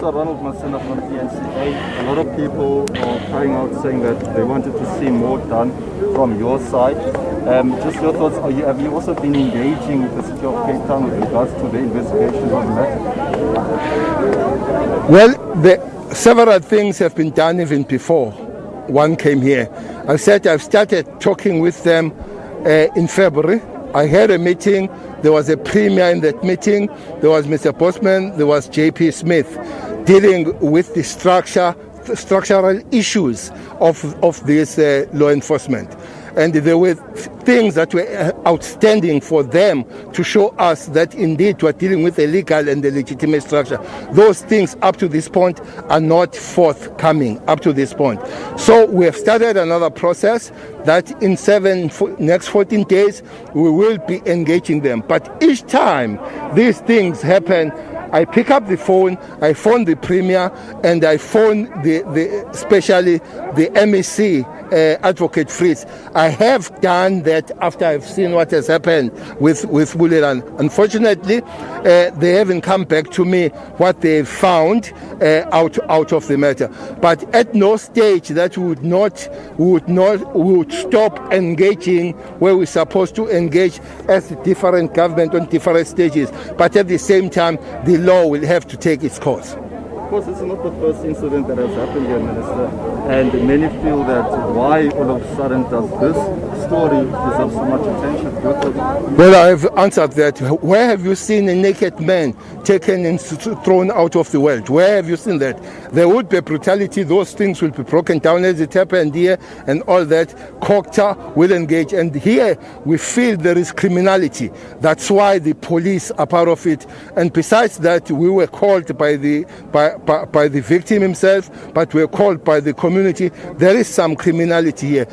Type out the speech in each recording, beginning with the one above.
Minister Ronald Masena from TNCA, a lot of people are crying out saying that they wanted to see more done from your side. Just your thoughts, have you also been engaging with the City of Cape Town with regards to the investigations on that? Well, several things have been done even before one came here. I've started talking with them in February. I had a meeting. There was a premier in that meeting. There was Mr. Postman. There was JP Smith dealing with the structural issues of this law enforcement. And there were things that were outstanding for them to show us that indeed we're dealing with a legal and a legitimate structure. Those things up to this point are not forthcoming up to this point. So we have started another process that in next 14 days we will be engaging them. But each time these things happen, I pick up the phone, I phone the premier, and I phone especially the MEC, Advocate Fritz. I have done that after I've seen what has happened with Bulelani. Unfortunately, they haven't come back to me what they found out of the matter. But at no stage that we would stop engaging where we're supposed to engage as a different government on different stages. But at the same time, the law will have to take its course. Of course, this is not the first incident that has happened here, Minister, and many feel that why all of a sudden does this story deserve so much attention? Well, I have answered that. Where have you seen a naked man taken and thrown out of the world? Where have you seen that? There would be brutality. Those things will be broken down as it happened here and all that. COCTA will engage. And here we feel there is criminality. That's why the police are part of it. And besides that, we were called by the victim himself, but we were called by the community. There is some criminality here.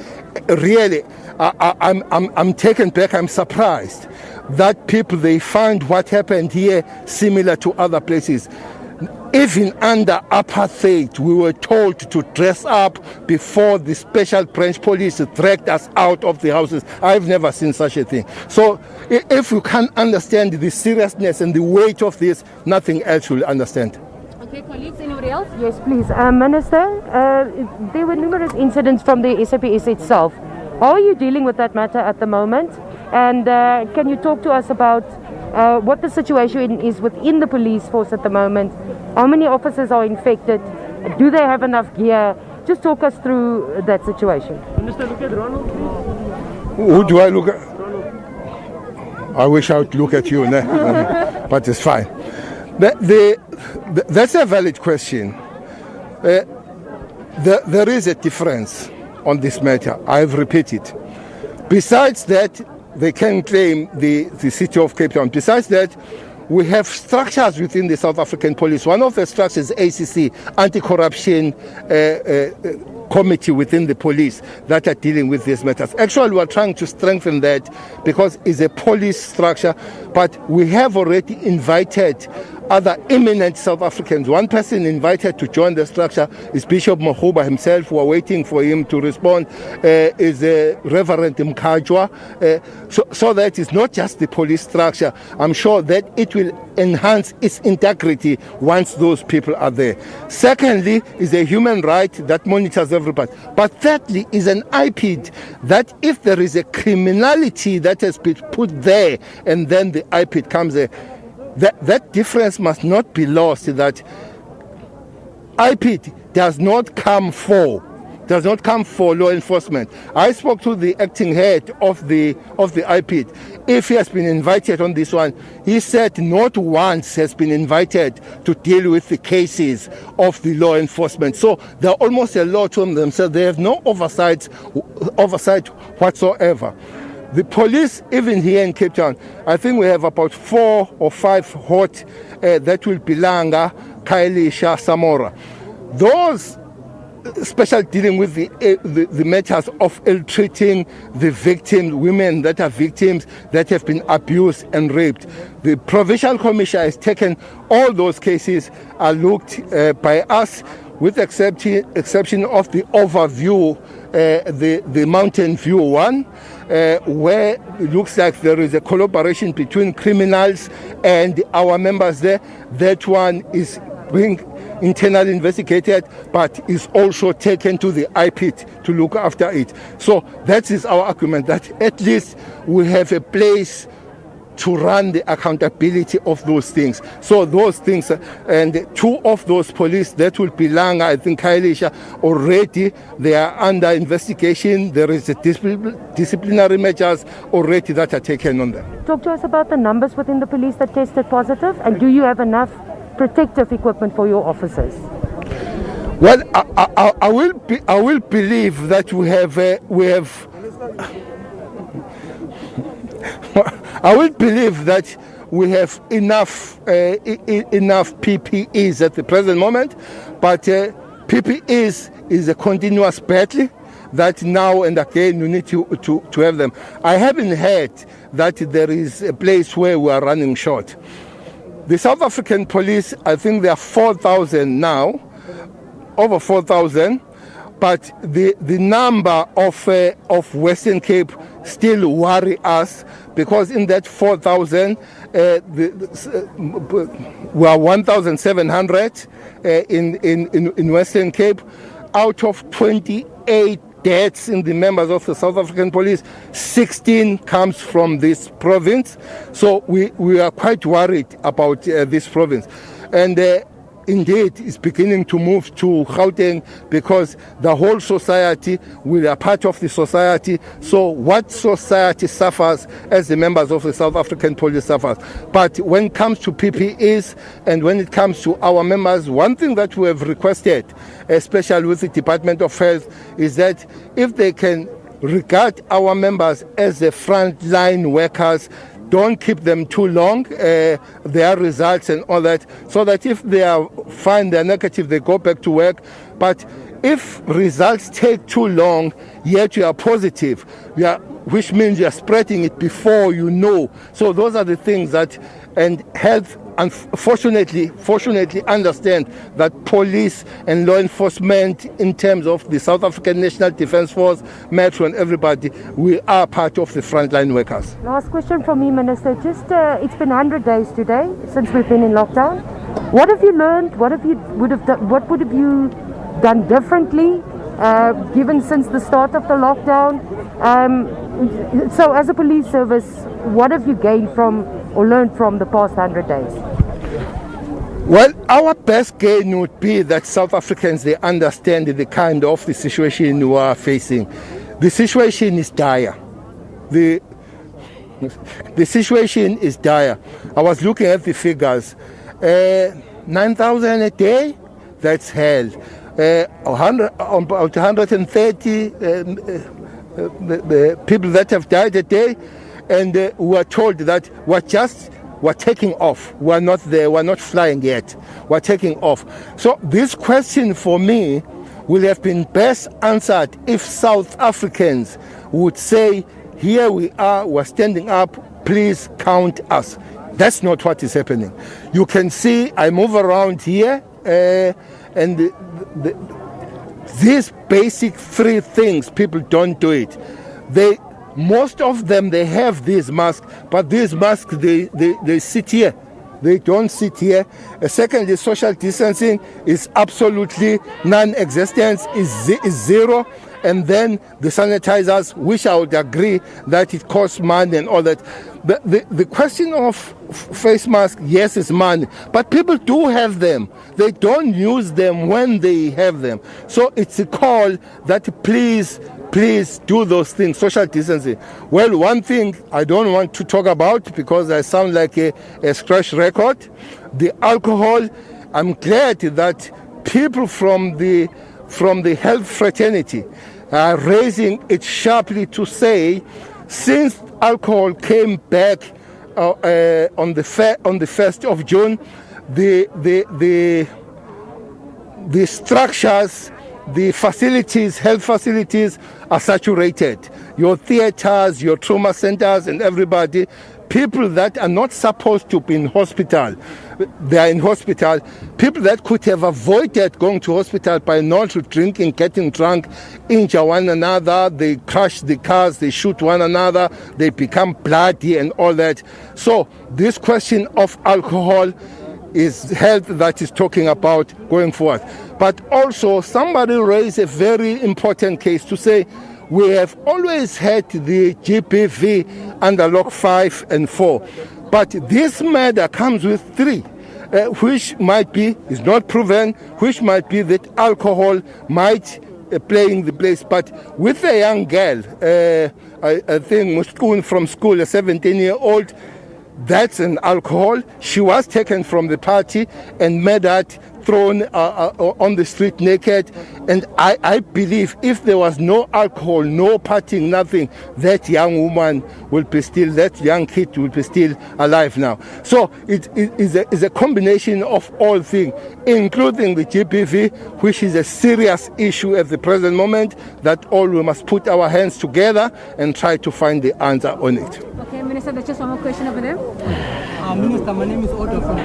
Really, I'm taken back. I'm surprised that people, they find what happened here similar to other places. Even under apartheid, we were told to dress up before the special branch police dragged us out of the houses. I've never seen such a thing. So if you can't understand the seriousness and the weight of this, nothing else will understand. Okay, colleagues, anybody else? Yes, please. Minister, there were numerous incidents from the SABC itself. How are you dealing with that matter at the moment? And can you talk to us about what the situation is within the police force at the moment? How many officers are infected? Do they have enough gear? Just talk us through that situation. Minister, look at Ronald, please. Who do I look at? Ronald. I wish I would look at you, but it's fine. That's a valid question. There is a difference on this matter. I've repeated. Besides that, they can claim the City of Cape Town. Besides that, we have structures within the South African police. One of the structures is ACC, Anti-Corruption Committee within the police that are dealing with these matters. Actually, we are trying to strengthen that because it's a police structure, but we have already invited other eminent South Africans. One person invited to join the structure is Bishop Mahuba himself. We're waiting for him to respond. Is Reverend Mkajwa. So that it's not just the police structure. I'm sure that it will enhance its integrity once those people are there. Secondly, is a human right that monitors everybody. But thirdly, is an IPID that if there is a criminality that has been put there and then the IPID comes there, that difference must not be lost, that IPID does not come for law enforcement. I spoke to the acting head of the IPID. If he has been invited on this one, he said not once has been invited to deal with the cases of the law enforcement. So they're almost a law to themselves. They have no oversight whatsoever. The police, even here in Cape Town, I think we have about 4 or 5 hot that will be Langa, Khayelitsha, Samora. Those special dealing with the matters of ill-treating the victims, women that are victims that have been abused and raped. The Provincial Commission has taken all those cases, are looked by us, with exception of the overview, the Mountain View one, where it looks like there is a collaboration between criminals and our members there. That one is being internally investigated, but is also taken to the IPIT to look after it. So that is our argument, that at least we have a place to run the accountability of those things. So those things, and two of those police that will belong, I think, Khayelitsha, already they are under investigation. There is a disciplinary measures already that are taken on them. Talk to us about the numbers within the police that tested positive, and do you have enough protective equipment for your officers? Well, I will believe that we have I will believe that we have enough PPEs at the present moment, but PPEs is a continuous battle that now and again you need to have them. I haven't heard that there is a place where we are running short. The South African police, I think there are 4,000 now, over 4,000, but the number of Western Cape still worry us, because in that 4,000, we are 1,700 in Western Cape. Out of 28 deaths in the members of the South African police, 16 comes from this province. So we are quite worried about this province. And indeed, it's beginning to move to Gauteng, because the whole society, we are part of the society. So what society suffers as the members of the South African police suffers. But when it comes to PPEs and when it comes to our members, one thing that we have requested, especially with the Department of Health, is that if they can regard our members as the frontline workers, don't keep them too long, their results and all that, so that if they are fine, they're negative, they go back to work. But if results take too long, yet you are positive, which means you are spreading it before you know. So those are the things that, and health, unfortunately, fortunately understand that police and law enforcement, in terms of the South African National Defence Force, Metro and everybody, we are part of the frontline workers. Last question from me, Minister. Just it's been 100 days today since we've been in lockdown. What have you learned? What would have you done differently, given since the start of the lockdown? So as a police service, what have you gained from or learned from the past 100 days? Well, our best gain would be that South Africans, they understand the kind of the situation we are facing. The situation is dire. The situation is dire. I was looking at the figures. 9,000 a day, that's hell. 130 the people that have died a day, and we are told that we're taking off. We're not there. We're not flying yet. We're taking off. So this question for me will have been best answered if South Africans would say, here we are, we're standing up, please count us. That's not what is happening. You can see I move around here, and these basic three things, people don't do it. Most of them, they have these masks, but these masks, they sit here. They don't sit here. Secondly, social distancing is absolutely non-existent, is zero. And then the sanitizers, which I would agree that it costs money and all that. The question of face masks, yes, it's money, but people do have them. They don't use them when they have them. So it's a call that please do those things, social distancing. Well, one thing I don't want to talk about, because I sound like a scratch record, the alcohol. I'm glad that people from the health fraternity are raising it sharply to say, since alcohol came back on the 1st of June, the structures, the facilities, health facilities are saturated. Your theaters, your trauma centers and everybody, people that are not supposed to be in hospital, they are in hospital. People that could have avoided going to hospital by not drinking, getting drunk, injure one another, they crash the cars, they shoot one another, they become bloody and all that. So this question of alcohol is health that is talking about going forward. But also somebody raised a very important case to say we have always had the GBV under Lock 5 and 4, but this matter comes with 3. Which might be, is not proven, which might be that alcohol might play in the place. But with a young girl, I think Muskun from school, a 17-year-old, that's an alcohol. She was taken from the party and murdered, thrown on the street naked. And I believe if there was no alcohol, no partying, nothing, that young woman will be still, that young kid will be still alive now. So it is a combination of all things, including the GBV, which is a serious issue at the present moment, that all we must put our hands together and try to find the answer on it. Okay, Minister, there's just one more question over there. Minister, my name is Otto from the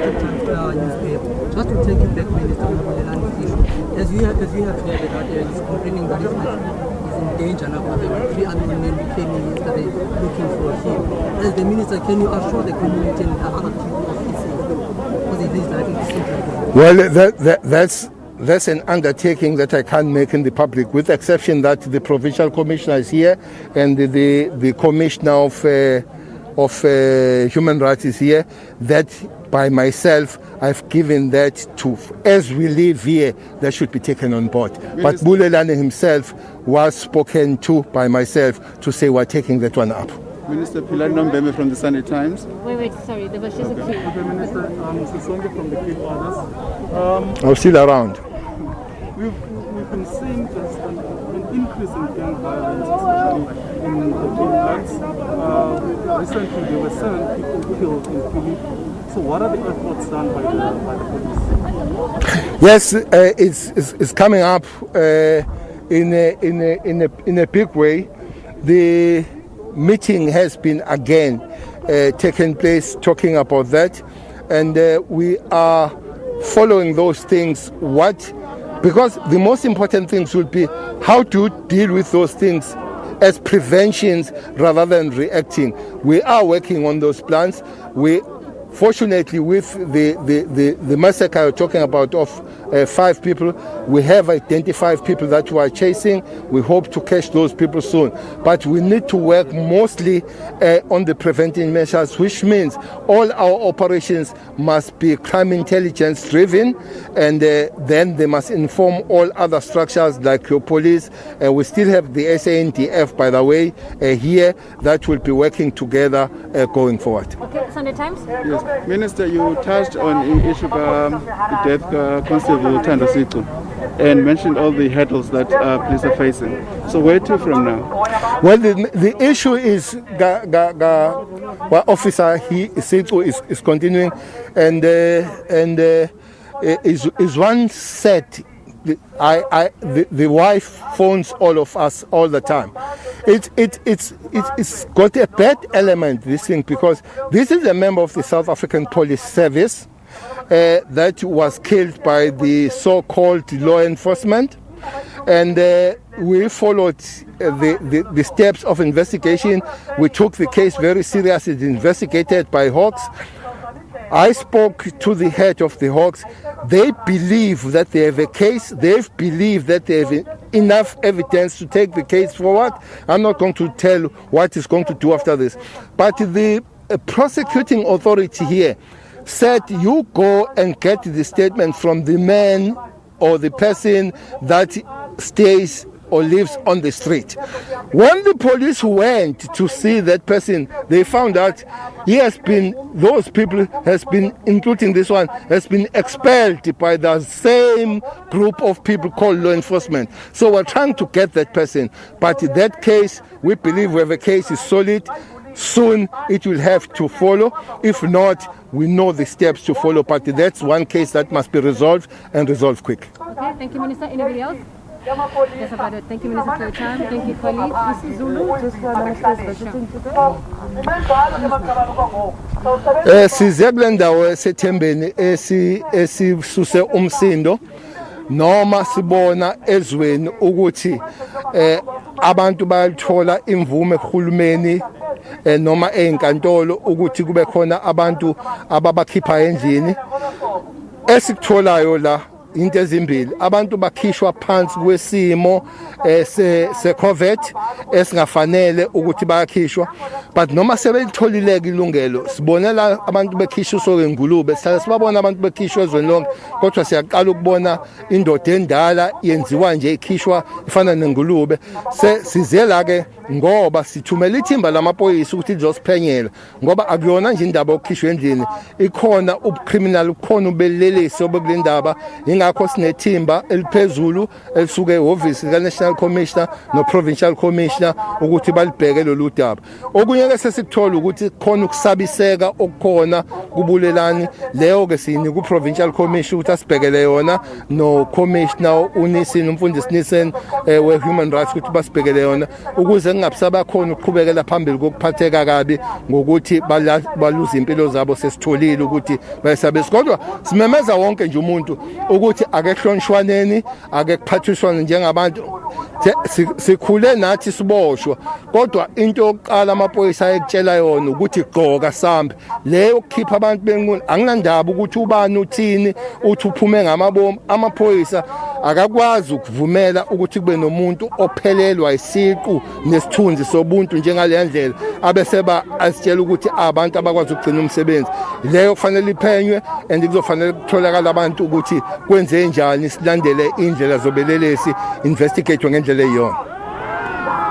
newspaper. Just to take it back, Minister, on the Bulelani issue. As you have heard that he's complaining that his life is in danger now, but there were 3 other men who came in yesterday looking for him. As the Minister, can you assure the community and the other people of his safety? Because it is like it's Well, that's an undertaking that I can't make in the public, with the exception that the provincial commissioner is here and the commissioner of human rights is here. That by myself, I've given that to, as we live here, that should be taken on board. But Bulelani himself was spoken to by myself to say we're taking that one up. Minister Bulelani Qolani from the Sunday Times. Wait, sorry, there was just a queue. Okay, Minister, Sisonke from the Cape Orders. I'm still around. We've been seeing just an increase in gang violence, especially in the Cape Lands. Recently, there were 7 people killed in Philly. So, what are the efforts done by the police? Yes, it's coming up in a big way. The meeting has been again taken place talking about that, and we are following those things. Because the most important things will be how to deal with those things as preventions rather than reacting. We are working on those plans. Fortunately, with the massacre you're talking about of 5 people, we have identified people that we are chasing. We hope to catch those people soon. But we need to work mostly on the preventive measures, which means all our operations must be crime intelligence driven, and then they must inform all other structures like your police. We still have the SANDF, by the way, here, that will be working together going forward. Okay, Sunday Times? Yes. Minister, you touched on the issue of the death Constable Thando Siqu and mentioned all the hurdles that police are facing. So where to from now? Well, the issue is Officer Siqu is continuing, and is one set. The wife phones all of us all the time. It's got a bad element, this thing, because this is a member of the South African Police Service that was killed by the so-called law enforcement, and we followed the steps of investigation. We took the case very seriously. It's investigated by Hawks. I spoke to the head of the Hawks. They believe that they have a case. They believe that they have enough evidence to take the case forward. I'm not going to tell what it's going to do after this. But the prosecuting authority here said, you go and get the statement from the man or the person that stays or lives on the street. When the police went to see that person, they found out those people has been, including this one, has been expelled by the same group of people called law enforcement. So we're trying to get that person. But in that case, we believe whether the case is solid, soon it will have to follow. If not, we know the steps to follow. But that's one case that must be resolved, and resolved quick. Okay, thank you, Minister. Anybody else? That's about it. Thank you, Minister, for your time. Thank you, colleagues. This is Zulu. Just for Minister's visiting today. Size kule ndawo esethembeni esisuse umsindo, noma sibona ezweni ukuthi abantu bayathola imvume kuhulumeni noma ezinkantolo ukuthi kube khona abantu ababakhipha endlini. Esikutholayo la into ezimbili, abantu bakhishwa phansi kwesimo se-COVID esingafanele ukuthi bayakhishwa, but noma sebelitholileke ilungelo sibonela abantu bekhishwa ngengulube, sihlala sibabona abantu bekhishwa ezweni lonke, kodwa siyaqala ukubona indoda endala yenziwa nje ikhishwa ifana nengulube. Size la ke ngoba sithumela ithimba lamaphoyisa ukuthi lizosiphenyela, ngoba akuyona nje indaba yokukhishwa endlini, ikhona ubucriminal, ukhona ubelelesi obekule ndaba. Ingakho sinethimba eliphezulu elisuke ehhovisi lika-National Commissioner no-Provincial Commissioner ukuthi balibheke lolu daba. Okunye ke sesikuthola ukuthi khona ukusabiseka okukhona kubulelani, leyo ke siyinika u-Provincial Commissioner ukuthi asibhekele yona, no-Commissioner uNisini, umfundisi Nisini we-Human Rights ukuthi basibhekele yona, ukuze kungabisaba khona ukuqhubekela phambili kokuphatheka kabi ngokuthi baluza impilo zabo. Sesitholile ukuthi bayesabisa, kodwa simemeza wonke nje umuntu ukuthi ake kuhlonishwaneni, ake kuphathiswane njengabantu. Sikhule nathi siboshwa, kodwa into yokuqala amaphoyisa ayekutshela yona ukuthi gqoka sambe. Leyo kukhipha abantu benkulu anginandaba ukuthi ubani uthini, uthi uphume ngamabomu. Amaphoyisa akakwazi ukuvumela ukuthi kube nomuntu ophelelwa isiqu nesithunzi sobuntu njengale ndlela abeseba asitshela ukuthi abantu abakwazi ukugcina umsebenzi. Leyo kufanele iphenywe, and kuzofanele kutholakala abantu ukuthi kwenze njani, silandele indlela zobelelesi, investigate ngendlela eyiyona.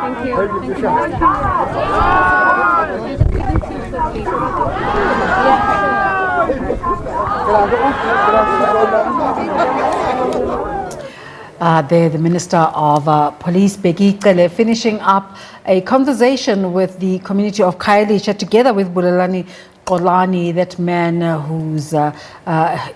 Thank you. Thank you. There, the Minister of Police, Bheki Cele, finishing up a conversation with the community of Khayelitsha together with Bulelani Qolani, that man whose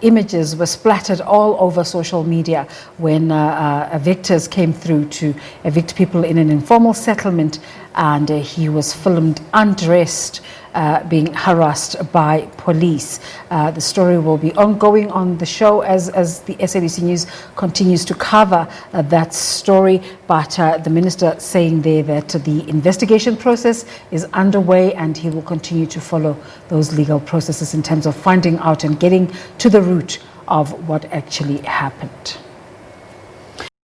images were splattered all over social media when evictors came through to evict people in an informal settlement, and he was filmed undressed, being harassed by police. The story will be ongoing on the show as the SABC News continues to cover that story, but the minister saying there that the investigation process is underway and he will continue to follow those legal processes in terms of finding out and getting to the root of what actually happened.